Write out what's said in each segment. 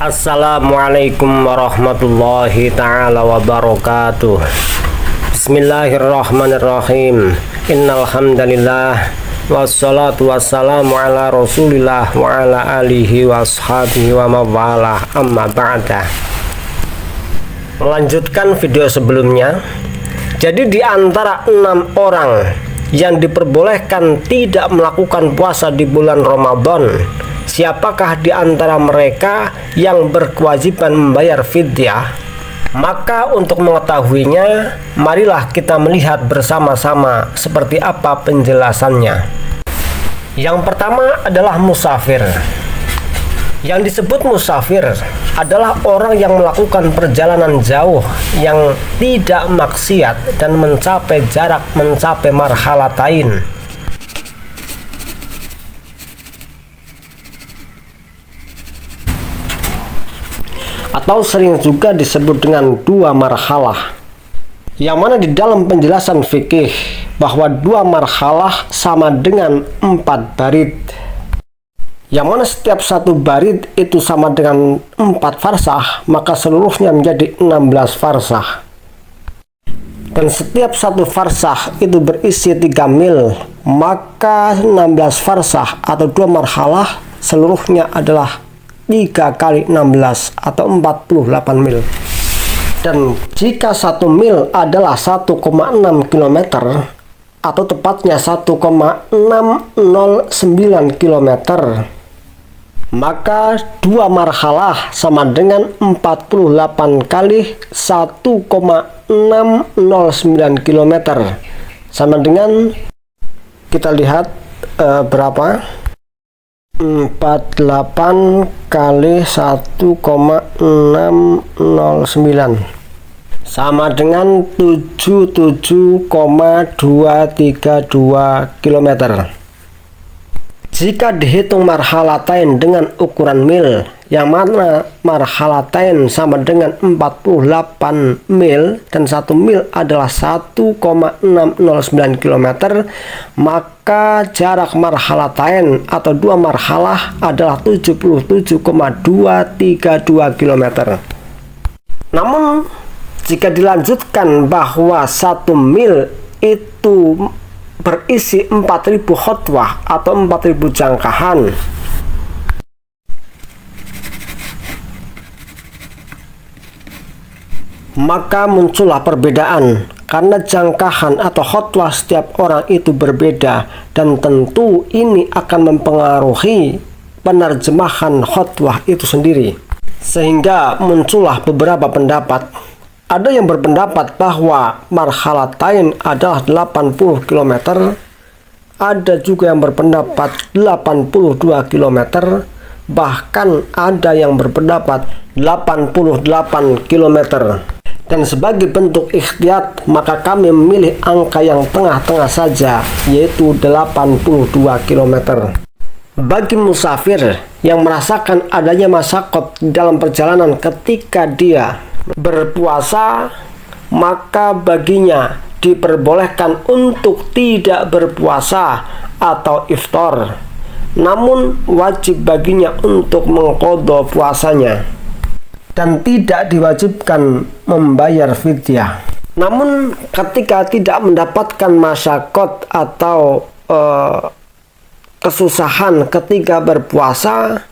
Assalamualaikum warahmatullahi ta'ala wabarakatuh. Bismillahirrahmanirrahim. Innal hamdalillah wassalatu wassalamu ala Rasulillah wa ala alihi washabihi wa mawalah, amma ba'da. Melanjutkan video sebelumnya. Jadi di antara 6 orang yang diperbolehkan tidak melakukan puasa di bulan Ramadan, siapakah di antara mereka yang berkewajiban membayar fidyah? Maka untuk mengetahuinya, marilah kita melihat bersama-sama seperti apa penjelasannya. Yang pertama adalah musafir. Yang disebut musafir adalah orang yang melakukan perjalanan jauh yang tidak maksiat dan mencapai marhalatain. Atau sering juga disebut dengan 2 marhalah, yang mana di dalam penjelasan fikih bahwa 2 marhalah sama dengan 4 barid, yang mana setiap 1 barid itu sama dengan 4 farsah, maka seluruhnya menjadi 16 farsah. Dan setiap 1 farsah itu berisi 3 mil, maka 16 farsah atau 2 marhalah seluruhnya adalah 3 kali 16 atau 48 mil. Dan jika 1 mil adalah 1,6 km atau tepatnya 1,609 km, maka 2 marhalah sama dengan 48 kali 1,609 km, sama dengan, kita lihat berapa, 48 kali 1,609 sama dengan 77,232 km. Jika dihitung marhalatain dengan ukuran mil, yang mana marhalatain sama dengan 48 mil dan 1 mil adalah 1,609 km, maka jarak marhalatain atau 2 marhalah adalah 77,232 km. Namun jika dilanjutkan bahwa 1 mil itu berisi 4000 khutwah atau 4000 jangkahan, maka muncullah perbedaan karena jangkahan atau khutwah setiap orang itu berbeda, dan tentu ini akan mempengaruhi penerjemahan khutwah itu sendiri, sehingga muncullah beberapa pendapat. Ada yang berpendapat bahwa marhalatain adalah 80 km, ada juga yang berpendapat 82 km, bahkan ada yang berpendapat 88 km. Dan sebagai bentuk ikhtiyat, maka kami memilih angka yang tengah-tengah saja, yaitu 82 km. Bagi musafir yang merasakan adanya masyaqat dalam perjalanan ketika dia berpuasa, maka baginya diperbolehkan untuk tidak berpuasa atau iftar, namun wajib baginya untuk mengqadha puasanya dan tidak diwajibkan membayar fidyah. Namun ketika tidak mendapatkan masyaqat atau kesusahan ketika berpuasa,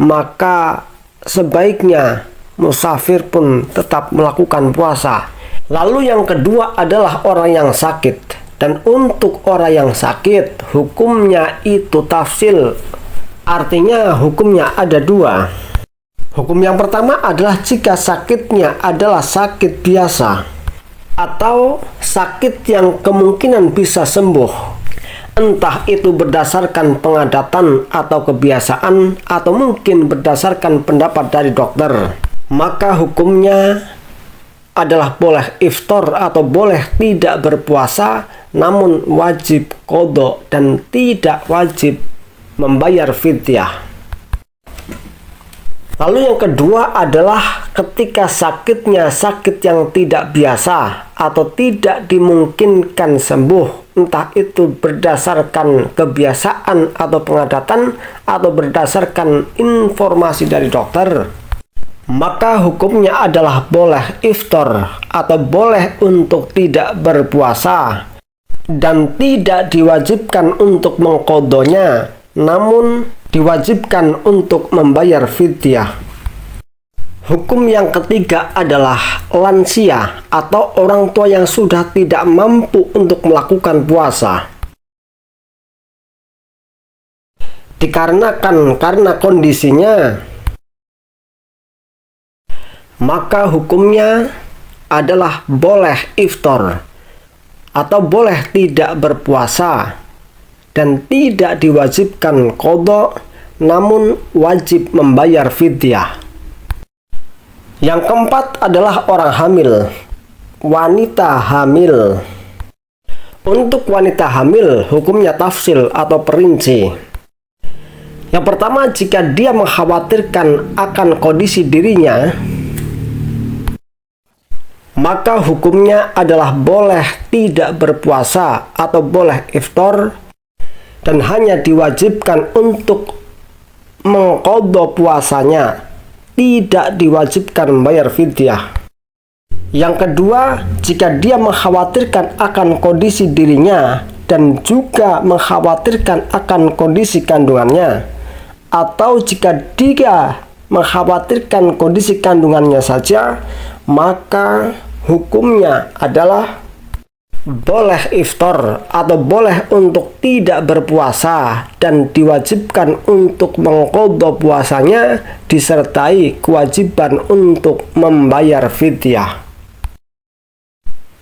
maka sebaiknya musafir pun tetap melakukan puasa. Lalu yang kedua adalah orang yang sakit. Dan untuk orang yang sakit, hukumnya itu tafsil. Artinya hukumnya ada 2. Hukum yang pertama adalah jika sakitnya adalah sakit biasa atau sakit yang kemungkinan bisa sembuh, entah itu berdasarkan pengadatan atau kebiasaan, atau mungkin berdasarkan pendapat dari dokter, maka hukumnya adalah boleh iftar atau boleh tidak berpuasa, namun wajib qadha dan tidak wajib membayar fidyah. Lalu yang kedua adalah ketika sakitnya sakit yang tidak biasa atau tidak dimungkinkan sembuh, entah itu berdasarkan kebiasaan atau pengadatan atau berdasarkan informasi dari dokter, maka hukumnya adalah boleh iftar atau boleh untuk tidak berpuasa dan tidak diwajibkan untuk mengqadhonya, namun diwajibkan untuk membayar fidyah. Hukum yang ketiga adalah lansia atau orang tua yang sudah tidak mampu untuk melakukan puasa. Dikarenakan karena kondisinya, maka hukumnya adalah boleh iftar atau boleh tidak berpuasa dan tidak diwajibkan qadha, namun wajib membayar fidyah. Yang keempat adalah orang hamil, wanita hamil. Untuk wanita hamil, hukumnya tafsil atau perinci. Yang pertama, jika dia mengkhawatirkan akan kondisi dirinya, maka hukumnya adalah boleh tidak berpuasa atau boleh iftar dan hanya diwajibkan untuk mengqadha puasanya, tidak diwajibkan membayar fidyah. Yang kedua, jika dia mengkhawatirkan akan kondisi dirinya dan juga mengkhawatirkan akan kondisi kandungannya, atau jika dia mengkhawatirkan kondisi kandungannya saja, maka hukumnya adalah boleh iftar atau boleh untuk tidak berpuasa dan diwajibkan untuk mengqadha puasanya disertai kewajiban untuk membayar fidyah.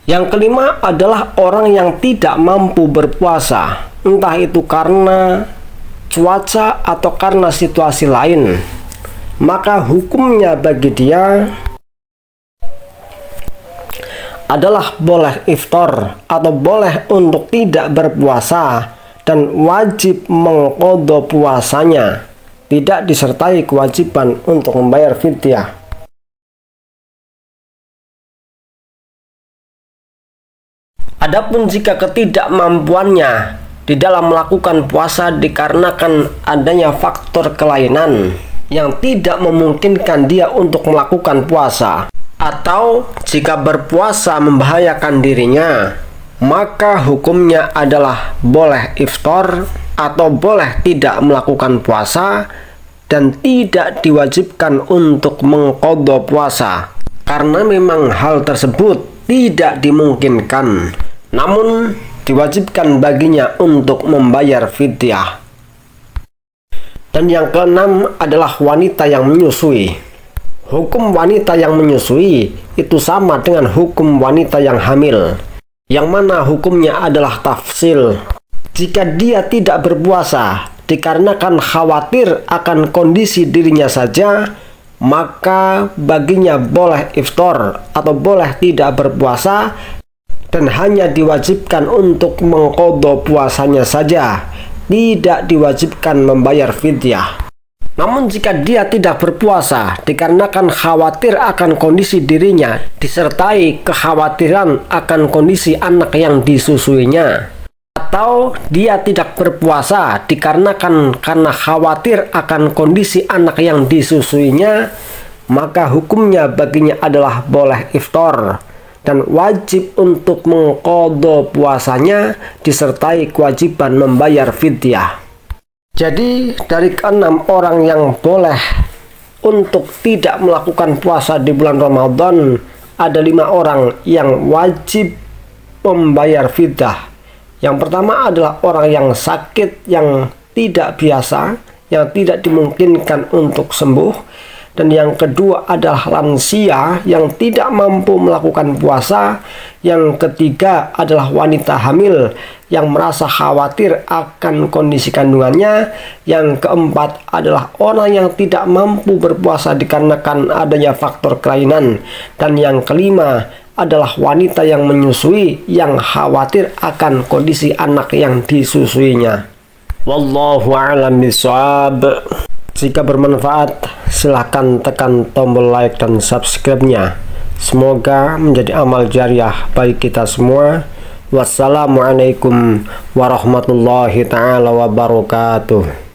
Yang kelima adalah orang yang tidak mampu berpuasa, entah itu karena cuaca atau karena situasi lain, maka hukumnya bagi dia adalah boleh iftar atau boleh untuk tidak berpuasa dan wajib mengqadha puasanya, tidak disertai kewajiban untuk membayar fidyah. Adapun jika ketidakmampuannya di dalam melakukan puasa dikarenakan adanya faktor kelainan yang tidak memungkinkan dia untuk melakukan puasa, atau jika berpuasa membahayakan dirinya, maka hukumnya adalah boleh iftar atau boleh tidak melakukan puasa dan tidak diwajibkan untuk mengqadha puasa karena memang hal tersebut tidak dimungkinkan, namun diwajibkan baginya untuk membayar fidyah. Dan yang keenam adalah wanita yang menyusui. Hukum wanita yang menyusui itu sama dengan hukum wanita yang hamil, yang mana hukumnya adalah tafsil. Jika dia tidak berpuasa dikarenakan khawatir akan kondisi dirinya saja, maka baginya boleh iftar atau boleh tidak berpuasa dan hanya diwajibkan untuk mengqadha puasanya saja, tidak diwajibkan membayar fidyah. Namun jika dia tidak berpuasa dikarenakan khawatir akan kondisi dirinya disertai kekhawatiran akan kondisi anak yang disusuinya, atau dia tidak berpuasa dikarenakan karena khawatir akan kondisi anak yang disusuinya, maka hukumnya baginya adalah boleh iftar dan wajib untuk mengqadha puasanya disertai kewajiban membayar fidyah. Jadi dari keenam orang yang boleh untuk tidak melakukan puasa di bulan Ramadan, ada 5 orang yang wajib membayar fidyah. Yang pertama adalah orang yang sakit, yang tidak biasa, yang tidak dimungkinkan untuk sembuh. Dan yang kedua adalah lansia yang tidak mampu melakukan puasa. Yang ketiga adalah wanita hamil yang merasa khawatir akan kondisi kandungannya. Yang keempat adalah orang yang tidak mampu berpuasa dikarenakan adanya faktor kelainan. Dan yang kelima adalah wanita yang menyusui yang khawatir akan kondisi anak yang disusuinya. Wallahu a'lam bishawab. Jika bermanfaat, silahkan tekan tombol like dan subscribe-nya. Semoga menjadi amal jariah bagi kita semua. Wassalamualaikum warahmatullahi ta'ala wabarakatuh.